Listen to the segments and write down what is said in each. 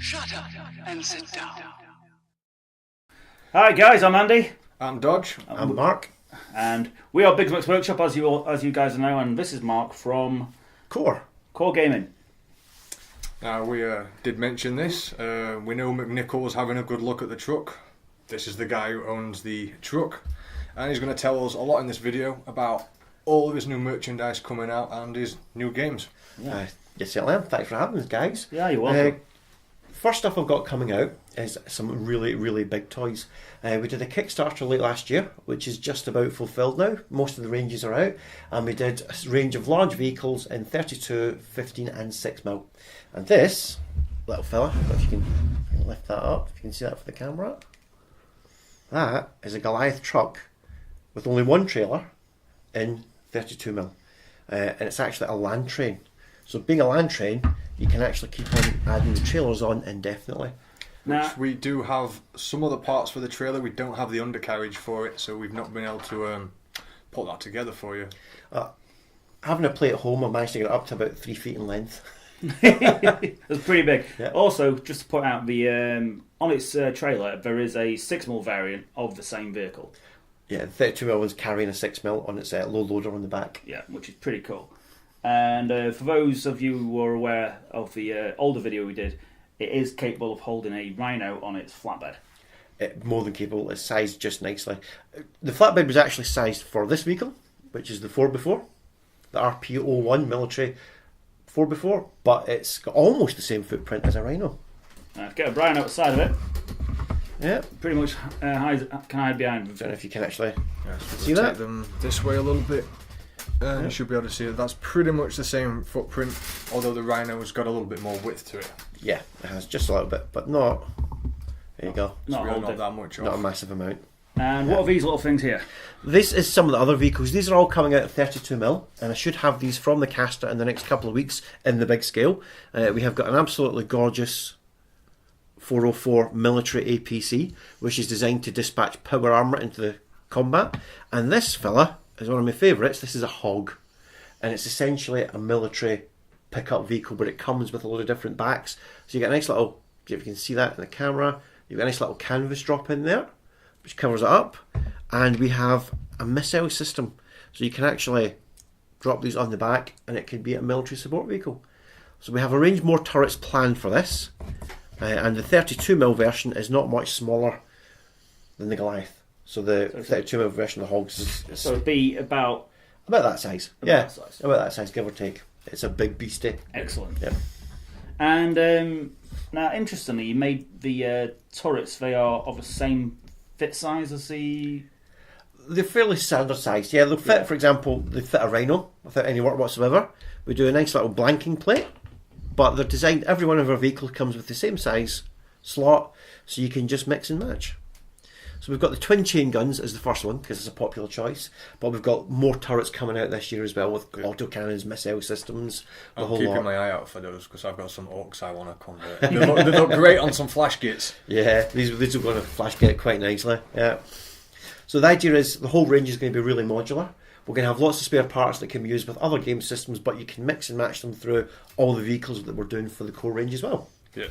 Shut up and sit down. Hi guys, I'm Andy. I'm Dodge. I'm Mark. And we are Bigmeks Workshop, as you guys know, and this is Mark from Core Gaming. Now, we did mention this. We know McNichol's having a good look at the truck. This is the guy who owns the truck. And he's going to tell us a lot in this video about all of his new merchandise coming out and his new games. Yes, certainly am. Thanks for having us, guys. Yeah, you're welcome. First stuff I've got coming out is some really, really big toys. We did a Kickstarter late last year, which is just about fulfilled now. Most of the ranges are out. And we did a range of large vehicles in 32, 15 and 6mm. And this little fella, if you can lift that up, if you can see that for the camera. That is a Goliath truck with only one trailer in 32mm. And it's actually a land train. So being a land train, you can actually keep on adding the trailers on indefinitely. Now, which we do have some of the parts for the trailer. We don't have the undercarriage for it, so we've not been able to put that together for you. Having a play at home, I managed to get it up to about 3 feet in length. It's pretty big. Yeah. Also, just to point out, the on its trailer, there is a 6mm variant of the same vehicle. Yeah, the 32mm one's carrying a 6mm on its low loader on the back. Yeah, which is pretty cool. And for those of you who are aware of the older video we did, it is capable of holding a Rhino on its flatbed. More than capable. It's sized just nicely. The flatbed was actually sized for this vehicle, which is the 4x4, the RP01 military 4x4, but it's got almost the same footprint as a Rhino. Get a Brian outside of it. Yeah, pretty much can hide behind. I don't know if you can actually see that. Take them this way a little bit. You should be able to see that that's pretty much the same footprint, although the Rhino's got a little bit more width to it. Yeah, it has just a little bit, but not. There you go. Not that much off. Not a massive amount. And what are these little things here? This is some of the other vehicles. These are all coming out at 32mm, and I should have these from the caster in the next couple of weeks in the big scale. We have got an absolutely gorgeous 404 military APC, which is designed to dispatch power armour into the combat. And this fella is one of my favourites. This is a Hog, and it's essentially a military pickup vehicle, but it comes with a load of different backs. So you get a nice little, if you can see that in the camera, you've got a nice little canvas drop in there, which covers it up. And we have a missile system, so you can actually drop these on the back, and it can be a military support vehicle. So we have a range more turrets planned for this, and the 32mm version is not much smaller than the Goliath. So the 32mm version of the Hogs is so it'd be about that size. About that size, give or take. It's a big beastie. Excellent. Yeah. And now, interestingly, you made the turrets. They are of the same fit size as the. They're fairly standard size. Yeah, they'll fit. For example, they fit a Rhino without any work whatsoever. We do a nice little blanking plate, but they're designed. Every one of our vehicles comes with the same size slot, so you can just mix and match. So we've got the twin chain guns as the first one, because it's a popular choice, but we've got more turrets coming out this year as well with autocannons, missile systems, I'm keeping my eye out for those because I've got some orcs I want to convert. They look great on some flash gates. Yeah, these are going to flash gate quite nicely. Yeah. So the idea is the whole range is going to be really modular. We're going to have lots of spare parts that can be used with other game systems, but you can mix and match them through all the vehicles that we're doing for the core range as well. Yeah.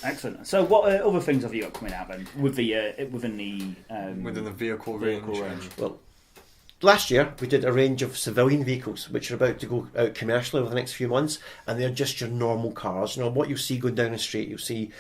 Excellent. So, what other things have you got coming out then with the within the vehicle range? Well, last year we did a range of civilian vehicles which are about to go out commercially over the next few months, and they're just your normal cars. You know what you'll see going down the street. You'll see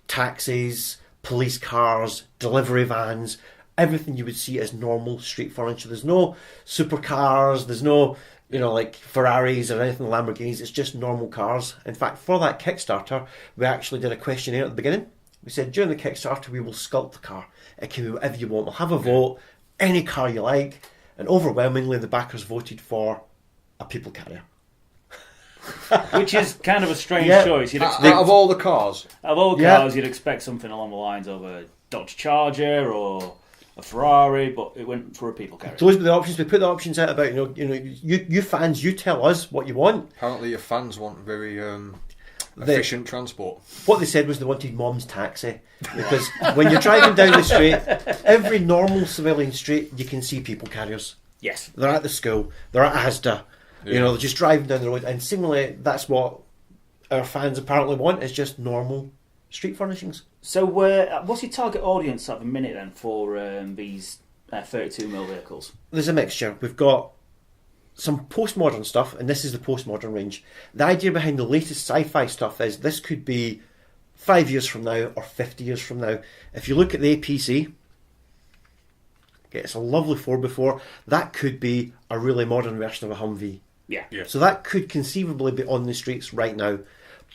taxis, police cars, delivery vans. Everything you would see as normal street furniture. There's no supercars. There's no like Ferraris or anything, Lamborghinis. It's just normal cars. In fact, for that Kickstarter, we actually did a questionnaire at the beginning. We said, during the Kickstarter, we will sculpt the car. It can be whatever you want. We'll have a vote, any car you like. And overwhelmingly, the backers voted for a people carrier. Which is kind of a strange choice. Out of all the cars? You'd expect something along the lines of a Dodge Charger or a Ferrari, but it went for a people carrier. Those were the options. We put the options out about you fans. You tell us what you want. Apparently, your fans want very efficient transport. What they said was they wanted Mom's taxi, because when you're driving down the street, every normal civilian street, you can see people carriers. Yes, they're at the school. They're at Asda. Yeah. They're just driving down the road, and seemingly that's what our fans apparently want. Is just normal street furnishings. So, what's your target audience at the minute then for these 32mm vehicles? There's a mixture. We've got some postmodern stuff, and this is the postmodern range. The idea behind the latest sci-fi stuff is this could be 5 years from now or 50 years from now. If you look at the APC, okay, it's a lovely 4x4. That could be a really modern version of a Humvee. Yeah. So that could conceivably be on the streets right now.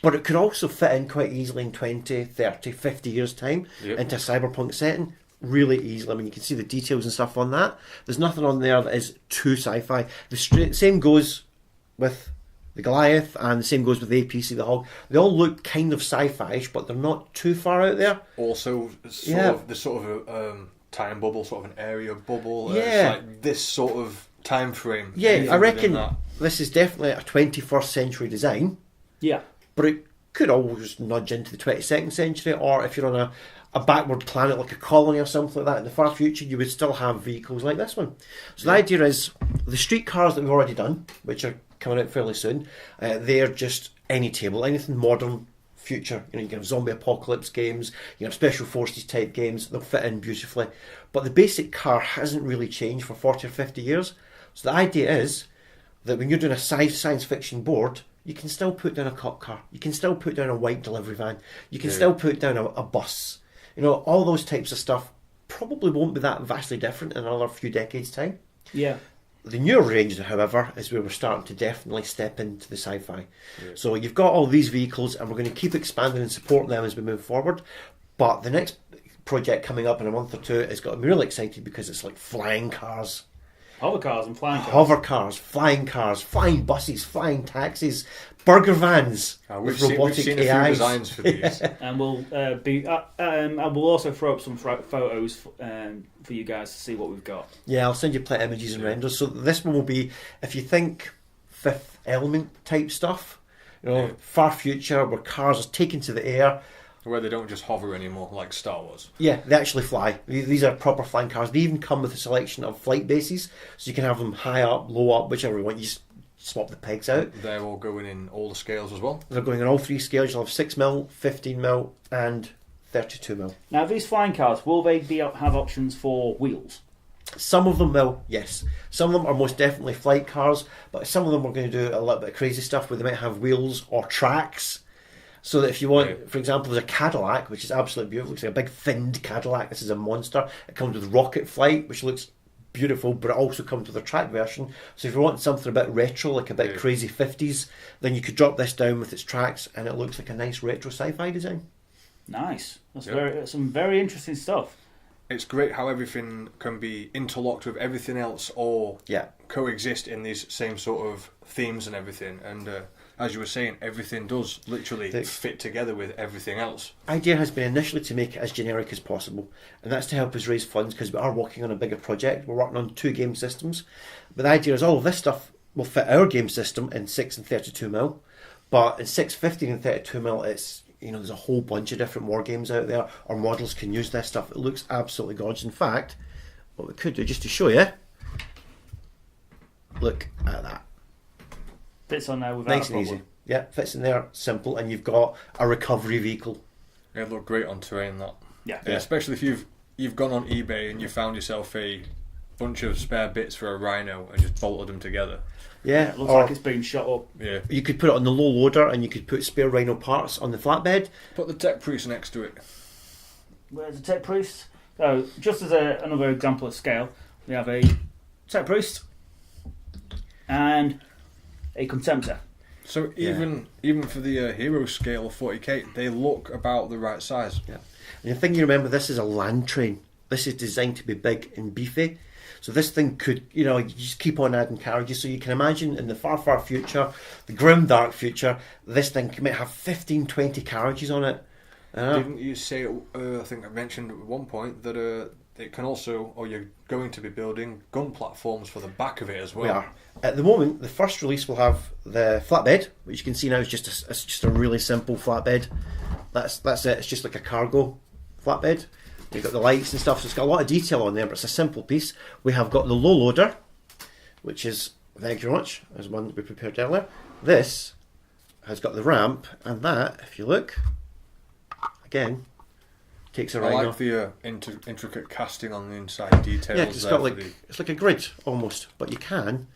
But it could also fit in quite easily in 20, 30, 50 years' time into a cyberpunk setting. Really easily. I mean, you can see the details and stuff on that. There's nothing on there that is too sci-fi. The same goes with the Goliath, and the same goes with the APC, the Hog. They all look kind of sci-fi-ish, but they're not too far out there. Also, the sort of a time bubble, sort of an area bubble. Yeah. It's like this sort of time frame. Yeah, I reckon this is definitely a 21st century design. Yeah. But it could always nudge into the 22nd century, or if you're on a backward planet like a colony or something like that in the far future, you would still have vehicles like this one. So the idea is the street cars that we've already done, which are coming out fairly soon, they're just any table, anything modern, future. You know, you can have zombie apocalypse games, you can have special forces type games, they'll fit in beautifully. But the basic car hasn't really changed for 40 or 50 years. So the idea is that when you're doing a science fiction board, you can still put down a cop car, you can still put down a white delivery van, you can still put down a bus. You know, all those types of stuff probably won't be that vastly different in another few decades' time. Yeah. The newer range, however, is where we're starting to definitely step into the sci-fi. Yeah. So you've got all these vehicles, and we're going to keep expanding and supporting them as we move forward. But the next project coming up in a month or two has got me really excited because it's like flying cars. Hover cars and flying cars. Hover cars, flying buses, flying taxis, burger vans with robotic we've seen AIs. a few designs for these. And we'll and we'll also throw up some photos for you guys to see what we've got. Yeah, I'll send you plenty of images and renders. So this one will be, if you think Fifth Element type stuff, you know, far future where cars are taken to the air. Where they don't just hover anymore, like Star Wars. Yeah, they actually fly. These are proper flying cars. They even come with a selection of flight bases, so you can have them high up, low up, whichever you want. You just swap the pegs out. They're all going in all the scales as well. They're going in all three scales. You'll have 6mm, 15mm, and 32mm. Now, these flying cars, will they have options for wheels? Some of them will, yes. Some of them are most definitely flight cars, but some of them are going to do a little bit of crazy stuff where they might have wheels or tracks. So that if you want, for example, there's a Cadillac, which is absolutely beautiful. It's like a big finned Cadillac. This is a monster. It comes with rocket flight, which looks beautiful, but it also comes with a track version. So if you want something a bit retro, like a bit crazy 50s, then you could drop this down with its tracks, and it looks like a nice retro sci-fi design. Nice. That's some very interesting stuff. It's great how everything can be interlocked with everything else, or coexist in these same sort of themes and everything. And as you were saying, everything does literally fit together with everything else. Idea has been initially to make it as generic as possible, and that's to help us raise funds because we are working on a bigger project. We're working on 2 game systems, but the idea is all of this stuff will fit our game system in 6 and 32mm, but in 6, 15 and 32mm it's, you know, there's a whole bunch of different war games out there. Our models can use this stuff. It looks absolutely gorgeous. In fact, what we could do, just to show you, look at that. Fits on there without nice and easy. Yeah, fits in there, simple, and you've got a recovery vehicle. It'd look great on terrain, that. Yeah. Especially if you've gone on eBay and you found yourself a bunch of spare bits for a Rhino and just bolted them together. Yeah, it looks like it's been shot up. Yeah. You could put it on the low loader and you could put spare Rhino parts on the flatbed. Put the Tech Priest next to it. Where's the Tech Priest? So, just as another example of scale, we have a Tech Priest and a Contemptor. So even for the hero scale of 40k, they look about the right size. Yeah. And the thing you remember, this is a land train. This is designed to be big and beefy. So this thing could, you know, you just keep on adding carriages. So you can imagine in the far, far future, the grim, dark future, this thing might have 15, 20 carriages on it. Didn't you say, I think I mentioned at one point, that it can also, or you're going to be building gun platforms for the back of it as well? We are. At the moment, the first release will have the flatbed, which you can see now is just a really simple flatbed. That's it. It's just like a cargo flatbed. You've got the lights and stuff, so it's got a lot of detail on there, but it's a simple piece. We have got the low loader, which is, thank you very much, as one that we prepared earlier. This has got the ramp, and that, if you look, I again, takes a I Rhino. like the intricate casting on the inside details. Yeah, 'cause it's there got for like the- it's like a grid almost, but you can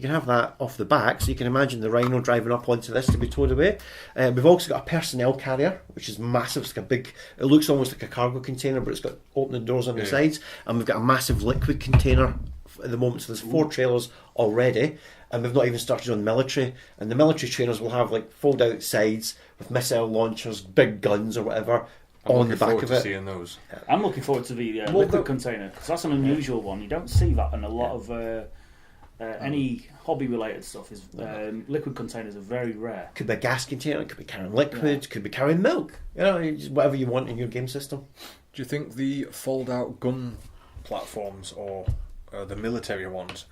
have that off the back, so you can imagine the Rhino driving up onto this to be towed away. We've also got a personnel carrier, which is massive. It's like a big. It looks almost like a cargo container, but it's got opening doors on the sides, and we've got a massive liquid container at the moment. So there's 4 trailers already, and we've not even started on military. And the military trailers will have like fold-out sides with missile launchers, big guns, or whatever. I'm On the looking back forward of to it. seeing those. I'm looking forward to the Well, liquid container, because that's an unusual one. You don't see that in a lot of any hobby-related stuff. Is liquid containers are very rare. Could be a gas container, it could be carrying liquid, could be carrying milk. You know, it's whatever you want in your game system. Do you think the fold-out gun platforms or the military ones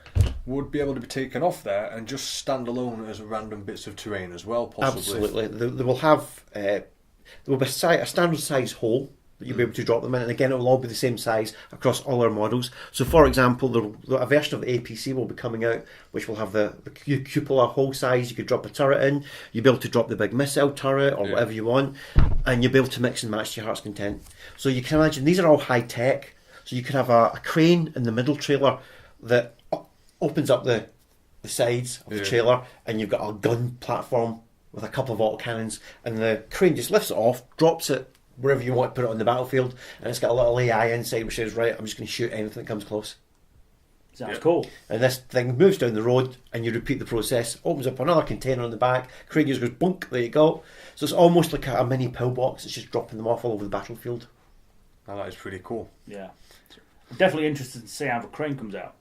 would be able to be taken off there and just stand alone as random bits of terrain as well, possibly? Absolutely. They will have there will be a standard size hole that you'll be able to drop them in, and again it will all be the same size across all our models. So for example, a version of the APC will be coming out which will have the cupola hole size. You could drop a turret in, you'll be able to drop the big missile turret or whatever you want, and you'll be able to mix and match to your heart's content. So you can imagine these are all high tech. So you could have a crane in the middle trailer that opens up the sides of the trailer, and you've got a gun platform with a couple of autocannons, and the crane just lifts it off, drops it wherever you want to put it on the battlefield, and it's got a little AI inside which says, right, I'm just going to shoot anything that comes close. Sounds cool. And this thing moves down the road, and you repeat the process, opens up another container on the back, crane just goes bunk, there you go. So it's almost like a mini pillbox. It's just dropping them off all over the battlefield. Now that is pretty cool. Yeah. I'm definitely interested to see how the crane comes out.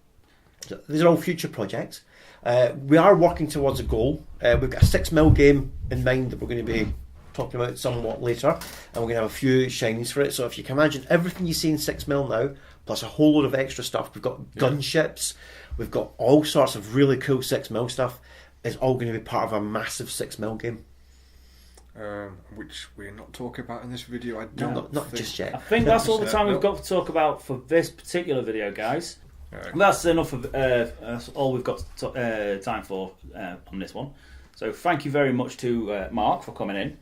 So these are all future projects. We are working towards a goal. We've got a 6mm game in mind that we're going to be talking about somewhat later, and we're going to have a few shinies for it. So if you can imagine everything you see in 6mm now, plus a whole load of extra stuff, we've got gunships, we've got all sorts of really cool 6mm stuff, is all going to be part of a massive 6mm game. Which we're not talking about in this video. I No, don't not think. just I yet. think that's all the time No. we've got to talk about for this particular video, guys. Alright. That's enough of that's all we've got time for on this one. So thank you very much to Mark for coming in,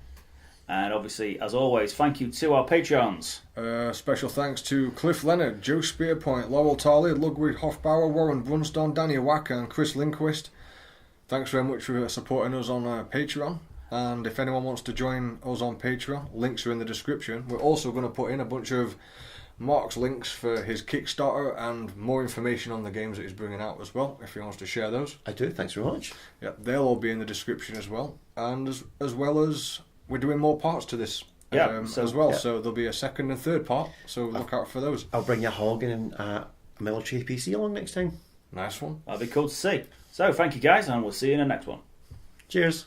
and obviously, as always, thank you to our Patreons. Special thanks to Cliff Leonard, Joe Spearpoint, Laurel Tarley, Ludwig Hofbauer, Warren Brunstone, Danny Wacker, and Chris Lindquist. Thanks very much for supporting us on Patreon. And if anyone wants to join us on Patreon, links are in the description. We're also going to put in a bunch of Mark's links for his Kickstarter and more information on the games that he's bringing out as well, if he wants to share those. I do, thanks very much. Yeah, they'll all be in the description as well. And as well as we're doing more parts to this as well. Yeah. So there'll be a second and third part, so look out for those. I'll bring you a Hoggen and a military PC along next time. Nice one. That'd be cool to see. So thank you, guys, and we'll see you in the next one. Cheers.